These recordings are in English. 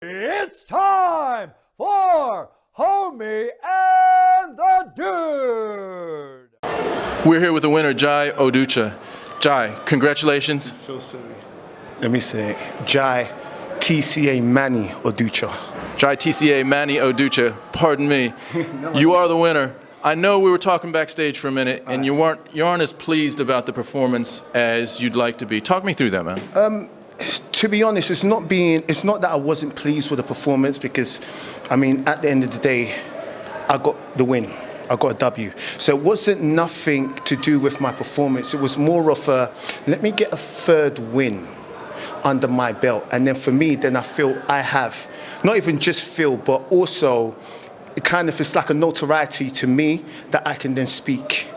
It's time for Homie and the Dude. We're here with the winner, Jai Odoucha. Jai, congratulations. So sorry. Let me say, Jai TCA Manny Odoucha. Jai TCA Manny Odoucha, pardon me. You are the winner. I know we were talking backstage for a minute, and you aren't as pleased about the performance as you'd like to be. Talk me through that, man. To be honest, it's not that I wasn't pleased with the performance, because, I mean, at the end of the day, I got the win. I got a W. So it wasn't nothing to do with my performance. It was more of a, let me get a third win under my belt. And then for me, then I feel I have, not even just feel, but also it kind of is like a notoriety to me that I can then speak.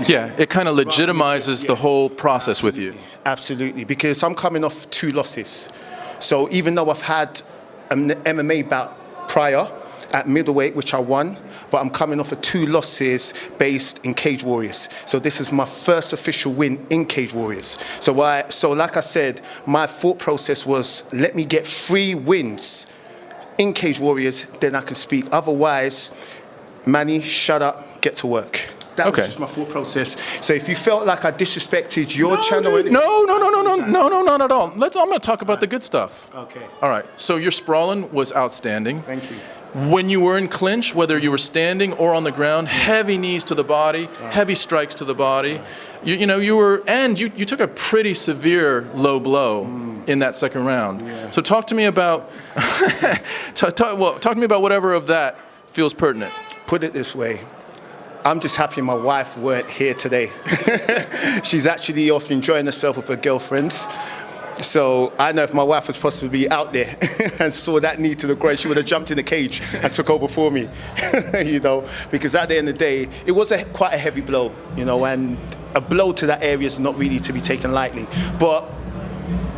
Yeah, it kind of legitimizes the whole process with you. Absolutely, because I'm coming off 2 losses. So even though I've had an MMA bout prior at middleweight, which I won, but I'm coming off of 2 losses based in Cage Warriors. So this is my first official win in Cage Warriors. So like I said, my thought process was, let me get 3 wins in Cage Warriors, then I can speak. Otherwise, Manny, shut up, get to work. That was just my thought process. So if you felt like I disrespected your channel... Dude, no, not at all. I'm going to talk about the good stuff. Okay. All right, so your sprawling was outstanding. Thank you. When you were in clinch, whether you were standing or on the ground, heavy knees to the body, heavy strikes to the body. You took a pretty severe low blow in that second round. Yeah. So talk to me about, talk to me about whatever of that feels pertinent. Put it this way. I'm just happy my wife weren't here today. She's actually off enjoying herself with her girlfriends. So I know if my wife was possibly out there and saw that knee to the groin, she would have jumped in the cage and took over for me, you know, because at the end of the day, it was quite a heavy blow, you know, and a blow to that area is not really to be taken lightly. But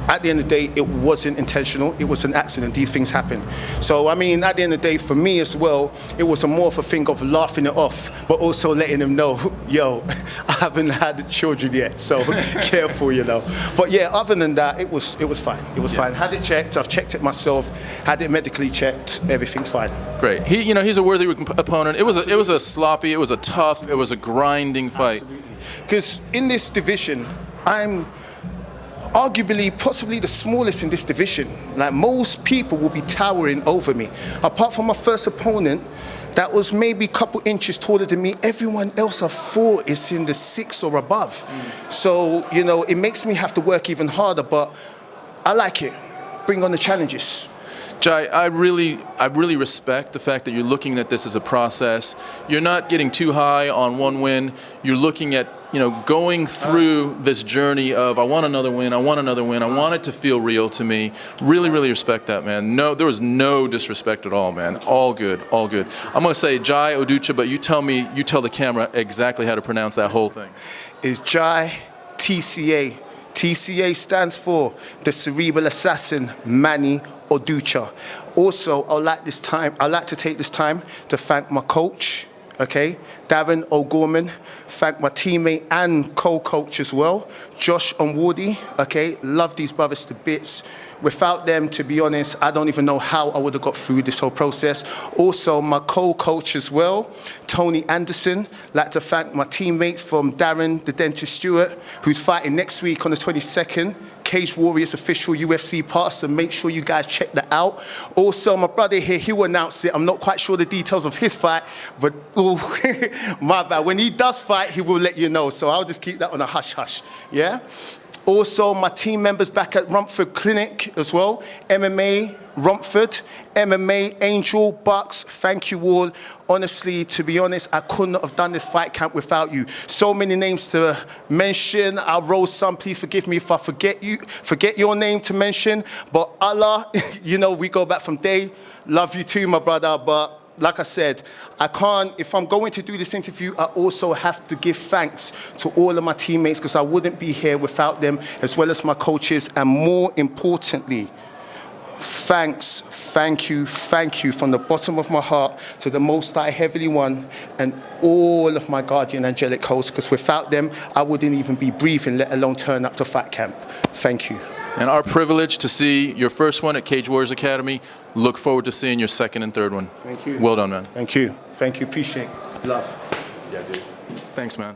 at the end of the day, it wasn't intentional. It was an accident. These things happen. So, I mean, at the end of the day, for me as well, it was more of a thing of laughing it off, but also letting them know, yo, I haven't had children yet, so careful, you know. But yeah, other than that, it was fine. It was fine. Had it checked. I've checked it myself. Had it medically checked. Everything's fine. Great. He's a worthy opponent. It was a sloppy. It was a tough. It was a grinding fight. Because in this division, I'm arguably possibly the smallest in this division. Like, most people will be towering over me. Apart from my first opponent that was maybe a couple inches taller than me, everyone else I fought is in the 6 or above. So, you know, it makes me have to work even harder, but I like it. Bring on the challenges. Jai, I really respect the fact that you're looking at this as a process. You're not getting too high on one win. You're looking at, you know, going through this journey of, I want another win, I want another win, I want it to feel real to me. Really respect that, man. No, there was no disrespect at all, man. All good, all good. I'm gonna say Jai Odoucha, but you tell the camera exactly how to pronounce that whole thing. It's Jai TCA. TCA stands for the Cerebral Assassin, Manny Odoucha. Also, I'd like to take this time to thank my coach, okay, Darren O'Gorman. Thank my teammate and co-coach as well, Josh and Woody, okay. Love these brothers to bits. Without them, to be honest, I don't even know how I would have got through this whole process. Also, my co-coach as well, Tony Anderson. Like to thank my teammates from Darren, the Dentist Stewart, who's fighting next week on the 22nd. Cage Warriors official UFC pass, so make sure you guys check that out. Also, my brother here, he will announce it. I'm not quite sure the details of his fight, but ooh, my bad. When he does fight, he will let you know. So I'll just keep that on a hush-hush, yeah? Also, my team members back at Rumford Clinic as well. MMA, Rumford, MMA, Angel, Bucks, thank you all. Honestly, to be honest, I could not have done this fight camp without you. So many names to mention. I'll roll some, please forgive me if I forget your name to mention. But Allah, you know, we go back from day. Love you too, my brother, but like I said, I can't, if I'm going to do this interview, I also have to give thanks to all of my teammates, because I wouldn't be here without them, as well as my coaches, and more importantly, thank you from the bottom of my heart to the Most High Heavenly One and all of my guardian angelic hosts, because without them, I wouldn't even be breathing, let alone turn up to fight camp. Thank you. And our privilege to see your first one at Cage Warriors Academy. Look forward to seeing your second and third one. Thank you. Well done, man. Thank you. Thank you. Appreciate it. Love. Yeah, dude. Thanks, man.